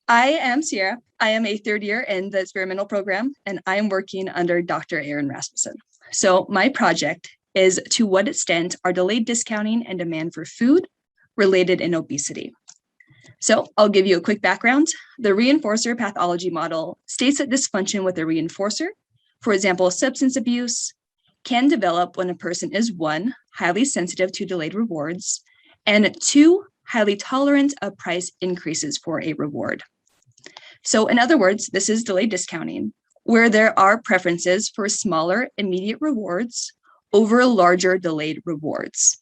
I am Sierra. I am a third year in the experimental program, and I am working under Dr. Aaron Rasmussen. So my project is to what extent are delayed discounting and demand for food related in obesity? So I'll give you a quick background. The reinforcer pathology model states that dysfunction with a reinforcer, for example, substance abuse, can develop when a person is one, highly sensitive to delayed rewards, and two, highly tolerant of price increases for a reward. So in other words, this is delayed discounting, where there are preferences for smaller immediate rewards over larger delayed rewards.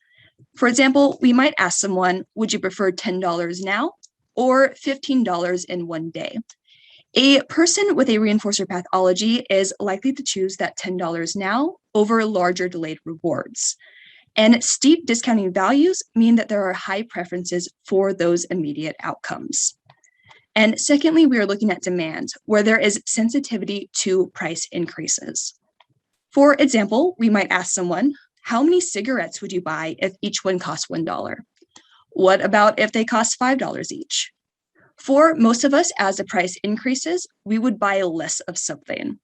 For example, we might ask someone, would you prefer $10 now or $15 in one day? A person with a reinforcer pathology is likely to choose that $10 now over larger delayed rewards. And steep discounting values mean that there are high preferences for those immediate outcomes. And secondly, we are looking at demand, where there is sensitivity to price increases. For example, we might ask someone, how many cigarettes would you buy if each one cost $1? What about if they cost $5 each? For most of us, as the price increases, we would buy less of something.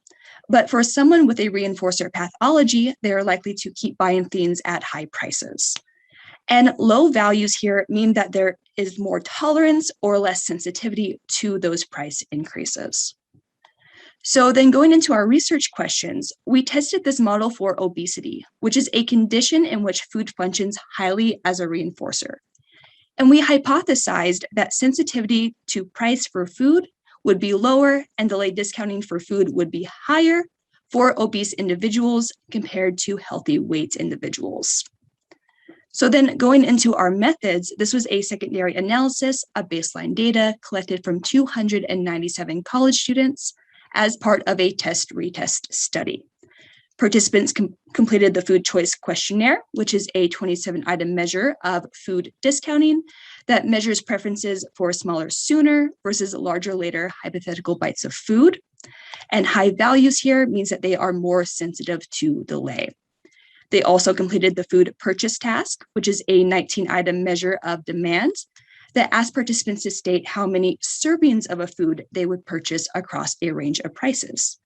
But for someone with a reinforcer pathology, they are likely to keep buying things at high prices. And low values here mean that there is more tolerance or less sensitivity to those price increases. So then going into our research questions, we tested this model for obesity, which is a condition in which food functions highly as a reinforcer. And we hypothesized that sensitivity to price for food would be lower and delayed discounting for food would be higher for obese individuals compared to healthy weight individuals. So then going into our methods, this was a secondary analysis of baseline data collected from 297 college students as part of a test-retest study. Participants completed the food choice questionnaire, which is a 27-item measure of food discounting that measures preferences for smaller sooner versus larger later hypothetical bites of food. And high values here means that they are more sensitive to delay. They also completed the food purchase task, which is a 19-item measure of demand that asks participants to state how many servings of a food they would purchase across a range of prices.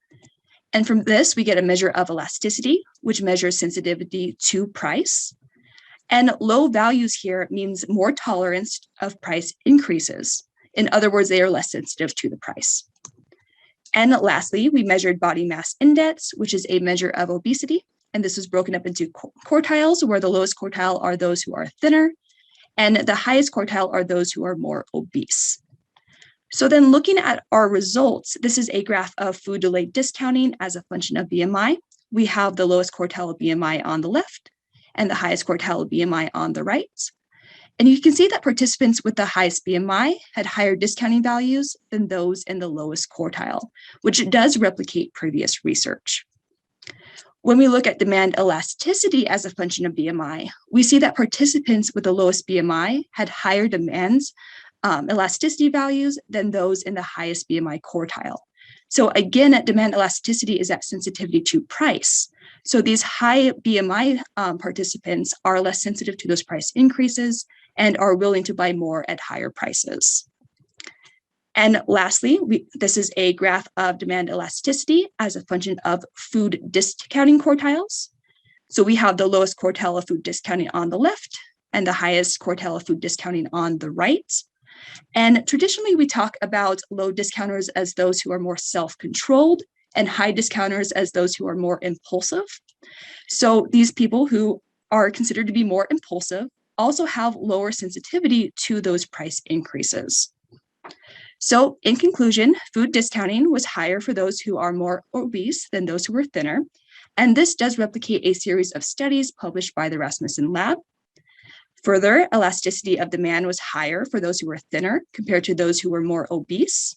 And from this, we get a measure of elasticity, which measures sensitivity to price. And low values here means more tolerance of price increases. In other words, they are less sensitive to the price. And lastly, we measured body mass index, which is a measure of obesity. And this was broken up into quartiles, where the lowest quartile are those who are thinner, and the highest quartile are those who are more obese. So then looking at our results, this is a graph of food delayed discounting as a function of BMI. We have the lowest quartile of BMI on the left and the highest quartile of BMI on the right. And you can see that participants with the highest BMI had higher discounting values than those in the lowest quartile, which does replicate previous research. When we look at demand elasticity as a function of BMI, we see that participants with the lowest BMI had higher demands elasticity values than those in the highest BMI quartile. So again, demand elasticity is that sensitivity to price. So these high BMI participants are less sensitive to those price increases and are willing to buy more at higher prices. And lastly, this is a graph of demand elasticity as a function of food discounting quartiles. So we have the lowest quartile of food discounting on the left and the highest quartile of food discounting on the right. And traditionally, we talk about low discounters as those who are more self-controlled and high discounters as those who are more impulsive. So these people who are considered to be more impulsive also have lower sensitivity to those price increases. So in conclusion, food discounting was higher for those who are more obese than those who were thinner. And this does replicate a series of studies published by the Rasmussen Lab. Further, elasticity of demand was higher for those who were thinner compared to those who were more obese.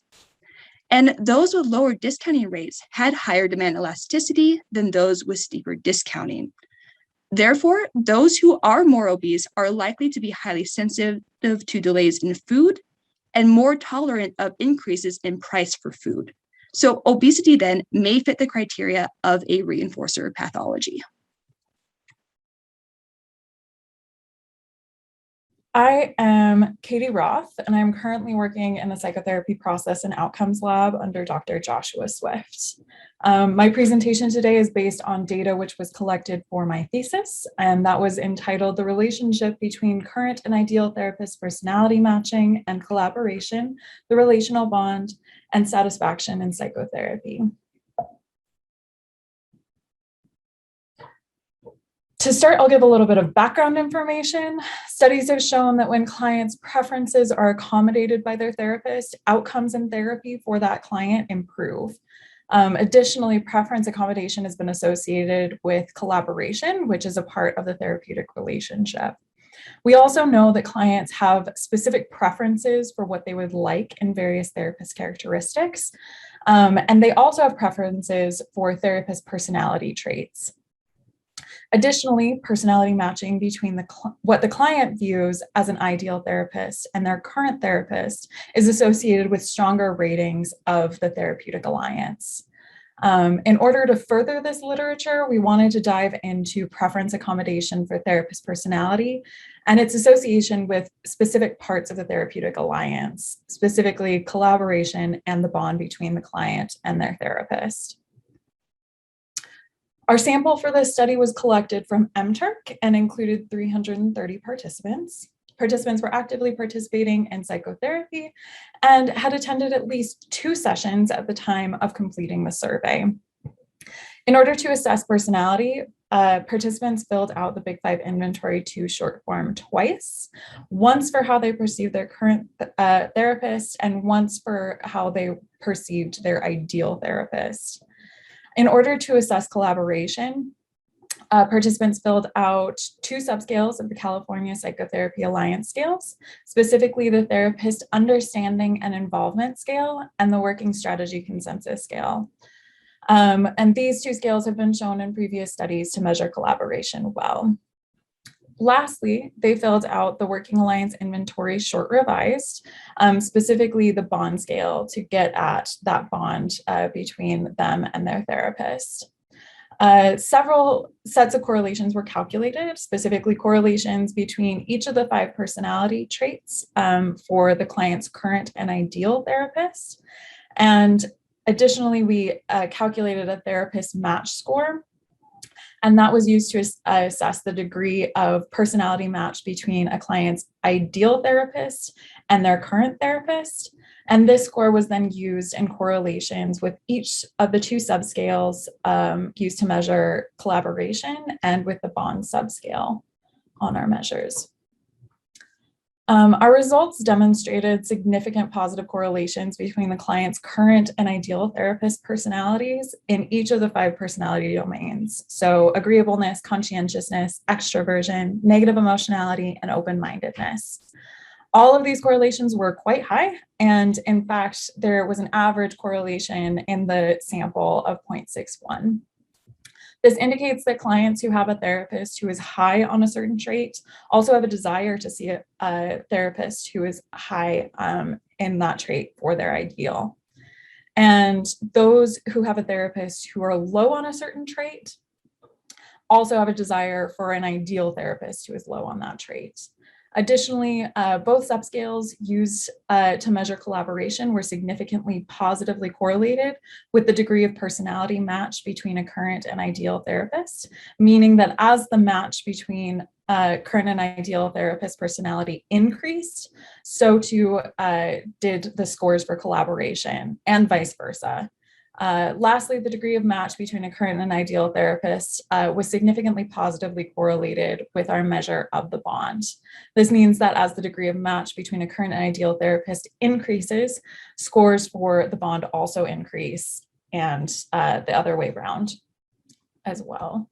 And those with lower discounting rates had higher demand elasticity than those with steeper discounting. Therefore, those who are more obese are likely to be highly sensitive to delays in food and more tolerant of increases in price for food. So obesity then may fit the criteria of a reinforcer pathology. I am Katie Roth, and I'm currently working in the psychotherapy process and outcomes lab under Dr. Joshua Swift. My presentation today is based on data which was collected for my thesis, and that was entitled The Relationship Between Current and Ideal Therapist Personality Matching and Collaboration, the Relational Bond, and Satisfaction in Psychotherapy. To start, I'll give a little bit of background information. Studies have shown that when clients' preferences are accommodated by their therapist, outcomes in therapy for that client improve. Additionally, preference accommodation has been associated with collaboration, which is a part of the therapeutic relationship. We also know that clients have specific preferences for what they would like in various therapist characteristics, and they also have preferences for therapist personality traits. Additionally, personality matching between what the client views as an ideal therapist and their current therapist is associated with stronger ratings of the therapeutic alliance. In order to further this literature, we wanted to dive into preference accommodation for therapist personality and its association with specific parts of the therapeutic alliance, specifically collaboration and the bond between the client and their therapist. Our sample for this study was collected from MTurk and included 330 participants. Participants were actively participating in psychotherapy and had attended at least 2 sessions at the time of completing the survey. In order to assess personality, participants filled out the Big 5 Inventory 2 short form twice, once for how they perceive their current therapist and once for how they perceived their ideal therapist. In order to assess collaboration, participants filled out 2 subscales of the California Psychotherapy Alliance scales, specifically the Therapist Understanding and Involvement Scale and the Working Strategy Consensus Scale. And these 2 scales have been shown in previous studies to measure collaboration well. Lastly, they filled out the Working Alliance Inventory short revised, specifically the bond scale to get at that bond between them and their therapist. Several sets of correlations were calculated, specifically correlations between each of the 5 personality traits for the client's current and ideal therapist. And additionally, we calculated a therapist match score. And that was used to assess the degree of personality match between a client's ideal therapist and their current therapist. And this score was then used in correlations with each of the 2 subscales used to measure collaboration and with the bond subscale on our measures. Our results demonstrated significant positive correlations between the client's current and ideal therapist personalities in each of the 5 personality domains. So agreeableness, conscientiousness, extroversion, negative emotionality, and open-mindedness. All of these correlations were quite high. And in fact, there was an average correlation in the sample of 0.61. This indicates that clients who have a therapist who is high on a certain trait also have a desire to see a therapist who is high in that trait for their ideal. And those who have a therapist who are low on a certain trait also have a desire for an ideal therapist who is low on that trait. Additionally, both subscales used to measure collaboration were significantly positively correlated with the degree of personality match between a current and ideal therapist, meaning that as the match between current and ideal therapist personality increased, so too did the scores for collaboration and vice versa. Lastly, the degree of match between a current and ideal therapist was significantly positively correlated with our measure of the bond. This means that as the degree of match between a current and ideal therapist increases, scores for the bond also increase, and the other way around as well.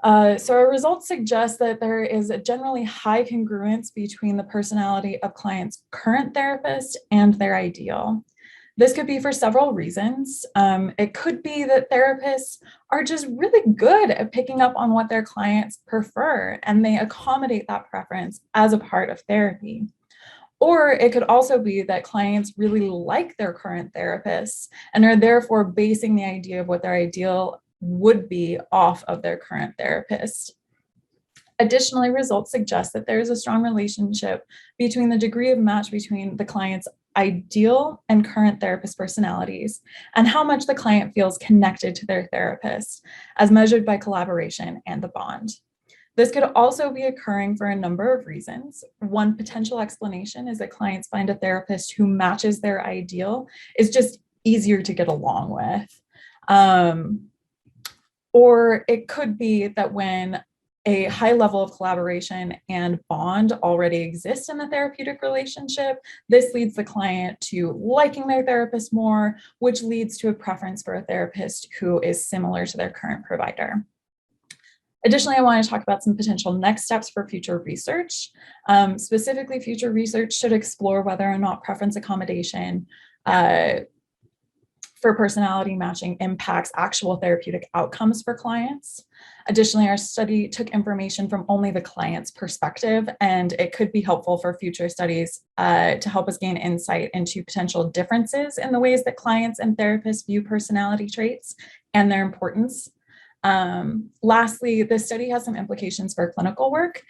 So our results suggest that there is a generally high congruence between the personality of clients' current therapist and their ideal. This could be for several reasons. It could be that therapists are just really good at picking up on what their clients prefer, and they accommodate that preference as a part of therapy. Or it could also be that clients really like their current therapists and are therefore basing the idea of what their ideal would be off of their current therapist. Additionally, results suggest that there is a strong relationship between the degree of match between the client's ideal and current therapist personalities and how much the client feels connected to their therapist, as measured by collaboration and the bond. This could also be occurring for a number of reasons. One potential explanation is that clients find a therapist who matches their ideal is just easier to get along with. Or it could be that when a high level of collaboration and bond already exists in the therapeutic relationship, this leads the client to liking their therapist more, which leads to a preference for a therapist who is similar to their current provider. Additionally, I want to talk about some potential next steps for future research. Specifically, future research should explore whether or not preference accommodation for personality matching impacts actual therapeutic outcomes for clients. Additionally, our study took information from only the client's perspective, and it could be helpful for future studies to help us gain insight into potential differences in the ways that clients and therapists view personality traits and their importance. Lastly, this study has some implications for clinical work.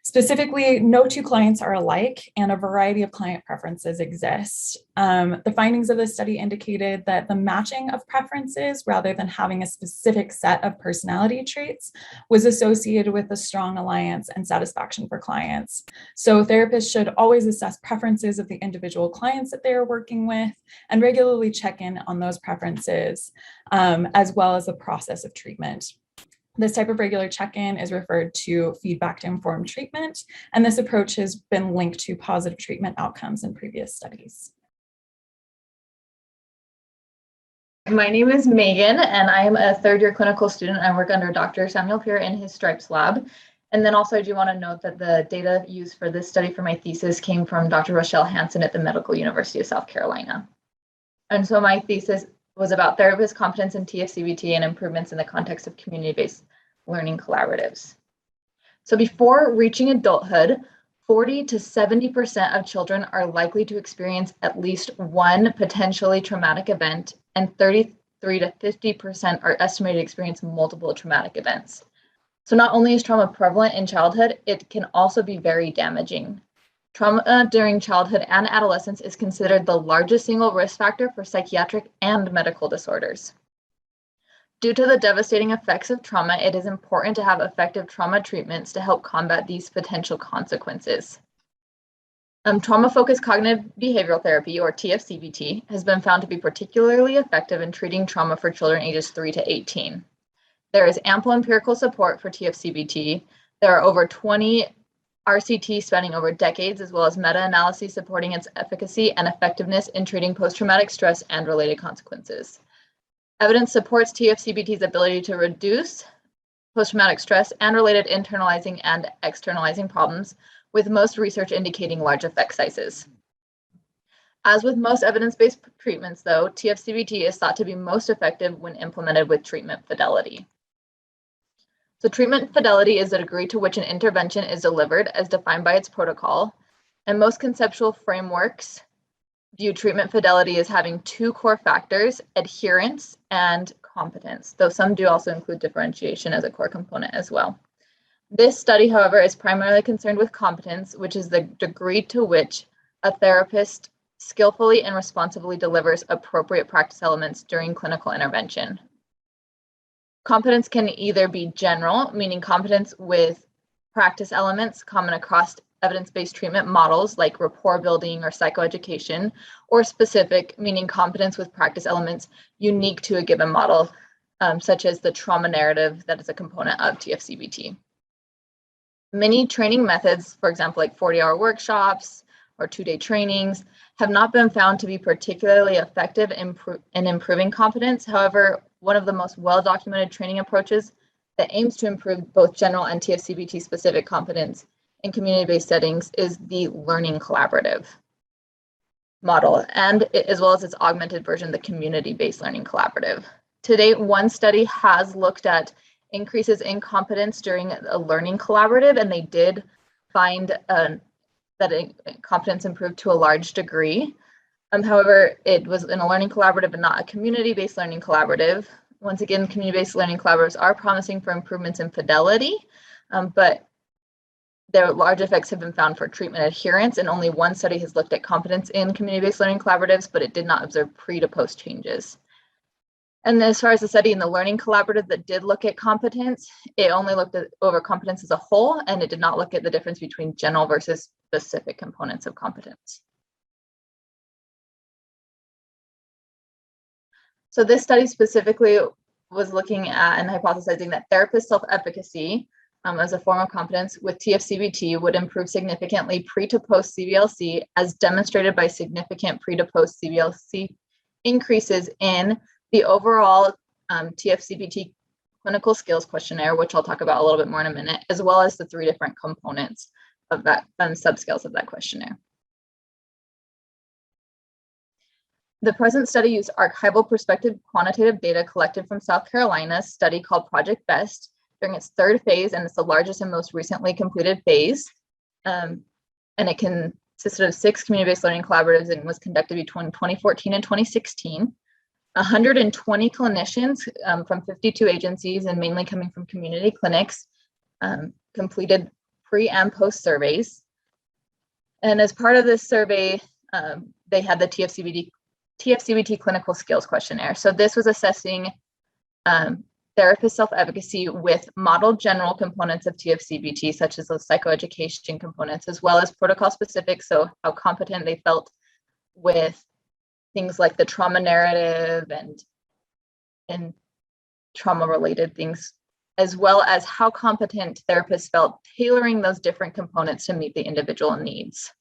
Specifically, no two clients are alike, and a variety of client preferences exist. The findings of this study indicated that the matching of preferences, rather than having a specific set of personality traits, was associated with a strong alliance and satisfaction for clients. So therapists should always assess preferences of the individual clients that they are working with and regularly check in on those preferences, as well as the process of treatment. This type of regular check-in is referred to feedback to informed treatment, and this approach has been linked to positive treatment outcomes in previous studies. My name is Megan, and I'm a third-year clinical student. I work under Dr. Samuel Pierre in his Stripes lab. And then also I do want to note that the data used for this study for my thesis came from Dr. Rochelle Hansen at the Medical University of South Carolina. And so my thesis was about therapist competence in TFCBT and improvements in the context of community-based learning collaboratives. So before reaching adulthood, 40 to 70% of children are likely to experience at least one potentially traumatic event, and 33 to 50% are estimated to experience multiple traumatic events. So not only is trauma prevalent in childhood, it can also be very damaging. Trauma during childhood and adolescence is considered the largest single risk factor for psychiatric and medical disorders. Due to the devastating effects of trauma, it is important to have effective trauma treatments to help combat these potential consequences. Trauma-focused cognitive behavioral therapy, or TFCBT, has been found to be particularly effective in treating trauma for children ages 3 to 18. There is ample empirical support for TFCBT. There are over 20 RCTs spanning over decades, as well as meta-analyses supporting its efficacy and effectiveness in treating post-traumatic stress and related consequences. Evidence supports TFCBT's ability to reduce post-traumatic stress and related internalizing and externalizing problems, with most research indicating large effect sizes. As with most evidence-based treatments, though, TFCBT is thought to be most effective when implemented with treatment fidelity. So treatment fidelity is the degree to which an intervention is delivered as defined by its protocol, and most conceptual frameworks view treatment fidelity as having two core factors: adherence and competence, though some do also include differentiation as a core component as well. This study, however, is primarily concerned with competence, which is the degree to which a therapist skillfully and responsibly delivers appropriate practice elements during clinical intervention. Competence can either be general, meaning competence with practice elements common across evidence-based treatment models like rapport building or psychoeducation, or specific, meaning competence with practice elements unique to a given model, such as the trauma narrative that is a component of TFCBT. Many training methods, for example, like 40-hour workshops or 2-day trainings, have not been found to be particularly effective in improving competence. However, one of the most well-documented training approaches that aims to improve both general and TFCBT specific competence in community-based settings is the learning collaborative model, and as well as its augmented version, the community-based learning collaborative. To date, one study has looked at increases in competence during a learning collaborative, and they did find that competence improved to a large degree. However, it was in a learning collaborative and not a community-based learning collaborative. Once again, community-based learning collaboratives are promising for improvements in fidelity, but Their large effects have been found for treatment adherence, and only one study has looked at competence in community-based learning collaboratives, but it did not observe pre to post changes. And as far as the study in the learning collaborative that did look at competence, it only looked at over competence as a whole, and it did not look at the difference between general versus specific components of competence. So this study specifically was looking at and hypothesizing that therapist self-efficacy as a form of competence with TFCBT would improve significantly pre to post CBLC, as demonstrated by significant pre to post CBLC increases in the overall TFCBT clinical skills questionnaire, which I'll talk about a little bit more in a minute, as well as the 3 different components of that subscales of that questionnaire. The present study used archival prospective quantitative data collected from South Carolina's study called Project BEST during its 3rd phase, and it's the largest and most recently completed phase. And it consisted of 6 community-based learning collaboratives and was conducted between 2014 and 2016. 120 clinicians from 52 agencies and mainly coming from community clinics completed pre and post surveys. And as part of this survey, they had the TFCBT clinical skills questionnaire. So this was assessing therapist self-efficacy with model general components of TFCBT, such as those psychoeducation components, as well as protocol specific, so how competent they felt with things like the trauma narrative and trauma-related things, as well as how competent therapists felt tailoring those different components to meet the individual needs.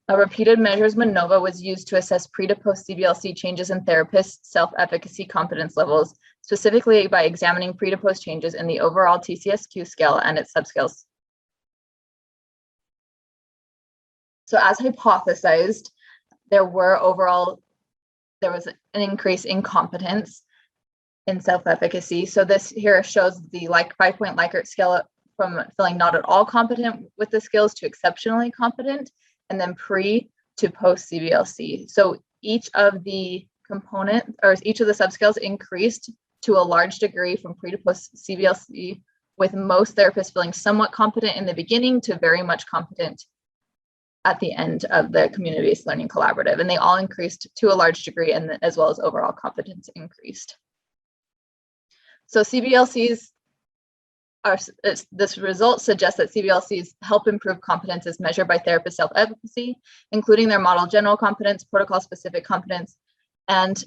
A repeated measures MANOVA was used to assess pre to post CBLC changes in therapists' self-efficacy competence levels, specifically by examining pre to post changes in the overall TCSQ scale and its subscales. So as hypothesized, there was an increase in competence in self-efficacy. So this here shows the 5-point Likert scale from feeling not at all competent with the skills to exceptionally competent, and then pre to post CBLC. So each of the components or each of the subscales increased to a large degree from pre to post CBLC, with most therapists feeling somewhat competent in the beginning to very much competent at the end of the community-based learning collaborative. And they all increased to a large degree, and as well as overall competence increased. So CBLCs this result suggests that CBLCs help improve competence as measured by therapist self-efficacy, including their model general competence, protocol-specific competence, and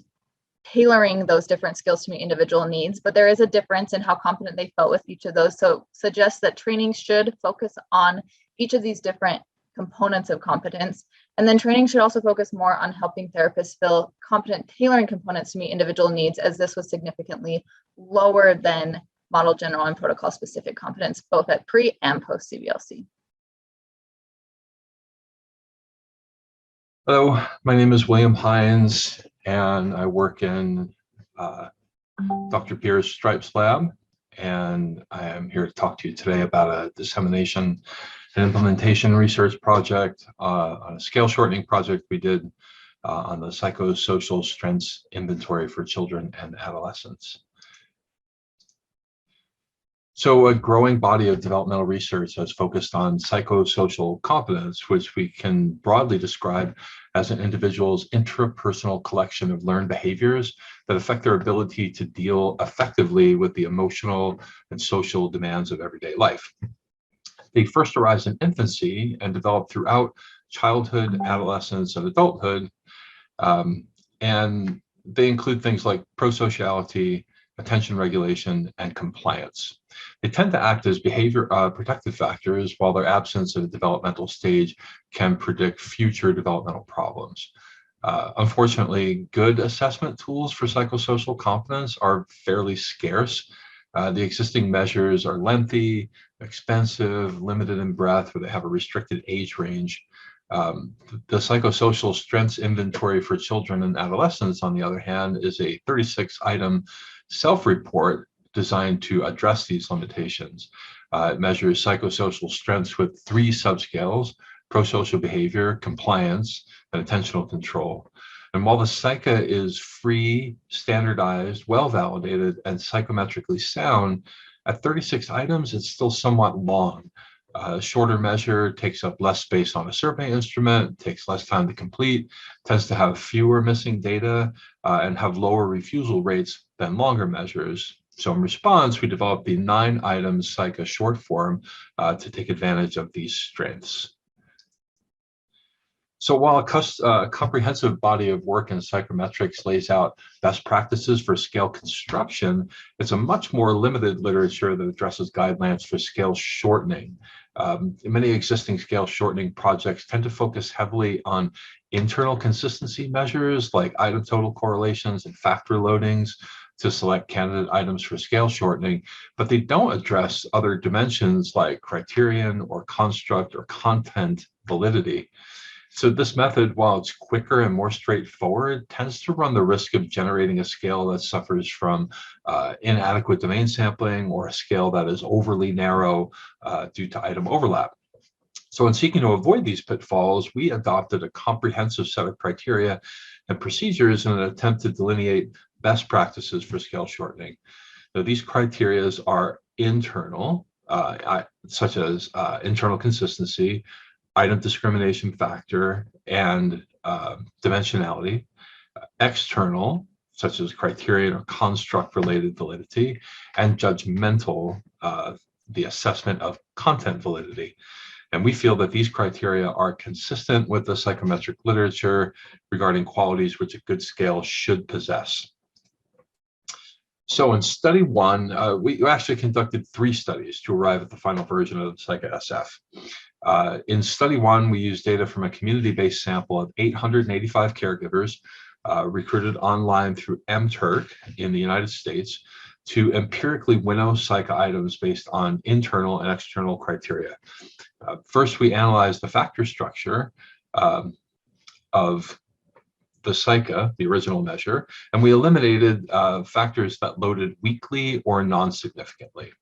tailoring those different skills to meet individual needs. But there is a difference in how competent they felt with each of those. So suggests that training should focus on each of these different components of competence. And then training should also focus more on helping therapists feel competent tailoring components to meet individual needs, as this was significantly lower than model general and protocol specific competence, both at pre and post CBLC. Hello, my name is William Hines, and I work in Dr. Pierre's Stripes lab, and I am here to talk to you today about a dissemination and implementation research project on a scale shortening project we did on the psychosocial strengths inventory for children and adolescents. So a growing body of developmental research has focused on psychosocial competence, which we can broadly describe as an individual's intrapersonal collection of learned behaviors that affect their ability to deal effectively with the emotional and social demands of everyday life. They first arise in infancy and develop throughout childhood, adolescence, and adulthood. And they include things like prosociality, attention regulation, and compliance. They tend to act as behavior protective factors, while their absence at a developmental stage can predict future developmental problems. Unfortunately, good assessment tools for psychosocial competence are fairly scarce. The existing measures are lengthy, expensive, limited in breadth, or they have a restricted age range. The psychosocial strengths inventory for children and adolescents, on the other hand, is a 36-item self-report designed to address these limitations. It measures psychosocial strengths with 3 subscales: prosocial behavior, compliance, and attentional control. And while the Psycha is free, standardized, well-validated, and psychometrically sound, At 36 items, it's still somewhat long. A shorter measure takes up less space on a survey instrument, takes less time to complete, tends to have fewer missing data, and have lower refusal rates than longer measures. So in response, we developed the 9-item CICA short form to take advantage of these strengths. So while a comprehensive body of work in psychometrics lays out best practices for scale construction, it's a much more limited literature that addresses guidelines for scale shortening. Many existing scale shortening projects tend to focus heavily on internal consistency measures like item total correlations and factor loadings to select candidate items for scale shortening, but they don't address other dimensions like criterion or construct or content validity. So this method, while it's quicker and more straightforward, tends to run the risk of generating a scale that suffers from inadequate domain sampling or a scale that is overly narrow due to item overlap. So in seeking to avoid these pitfalls, we adopted a comprehensive set of criteria and procedures in an attempt to delineate best practices for scale shortening. Now, these criteria are internal, such as internal consistency, item discrimination factor, and dimensionality. External, such as criterion or construct-related validity, and judgmental, the assessment of content validity. And we feel that these criteria are consistent with the psychometric literature regarding qualities which a good scale should possess. So in study 1, we actually conducted 3 studies to arrive at the final version of the PsychoSF. In study 1, we used data from a community-based sample of 885 caregivers recruited online through MTurk in the United States to empirically winnow psych items based on internal and external criteria. First, we analyzed the factor structure of the CICA, the original measure, and we eliminated factors that loaded weakly or non-significantly.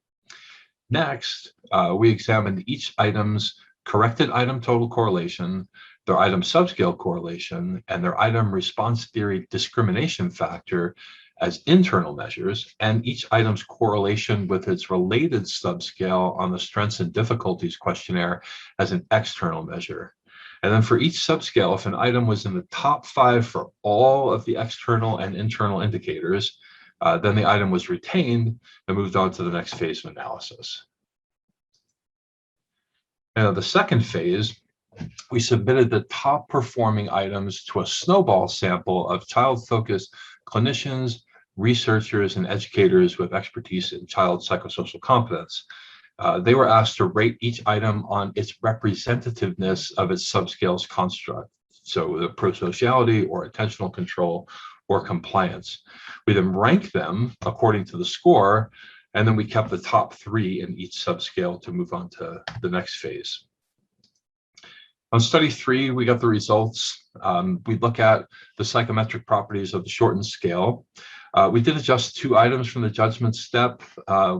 Next, we examined each item's corrected item total correlation, their item subscale correlation, and their item response theory discrimination factor as internal measures, and each item's correlation with its related subscale on the strengths and difficulties questionnaire as an external measure. And then for each subscale, if an item was in the top 5 for all of the external and internal indicators, then the item was retained and moved on to the next phase of analysis. Now, the second phase, we submitted the top performing items to a snowball sample of child-focused clinicians, researchers, and educators with expertise in child psychosocial competence. They were asked to rate each item on its representativeness of its subscales construct, so the prosociality or attentional control or compliance. We then ranked them according to the score, and then we kept the top 3 in each subscale to move on to the next phase. On study 3, we got the results. We look at the psychometric properties of the shortened scale. We did adjust 2 items from the judgment step.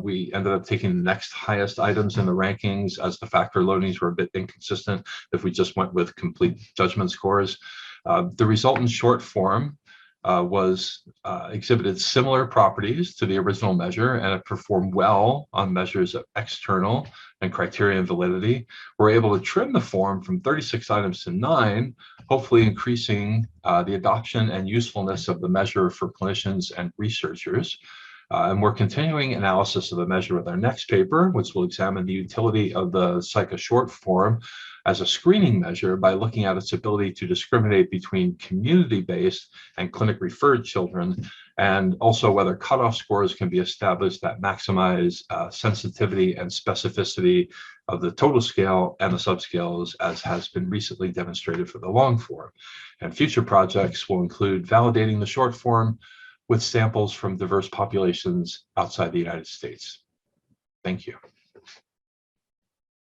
We ended up taking the next highest items in the rankings as the factor loadings were a bit inconsistent if we just went with complete judgment scores. The resultant short form exhibited similar properties to the original measure, and it performed well on measures of external and criterion validity. We're able to trim the form from 36 items to 9, hopefully increasing the adoption and usefulness of the measure for clinicians and researchers. And we're continuing analysis of the measure with our next paper, which will examine the utility of the CICA short form as a screening measure by looking at its ability to discriminate between community-based and clinic-referred children, and also whether cutoff scores can be established that maximize sensitivity and specificity of the total scale and the subscales, as has been recently demonstrated for the long form. And future projects will include validating the short form with samples from diverse populations outside the United States. Thank you.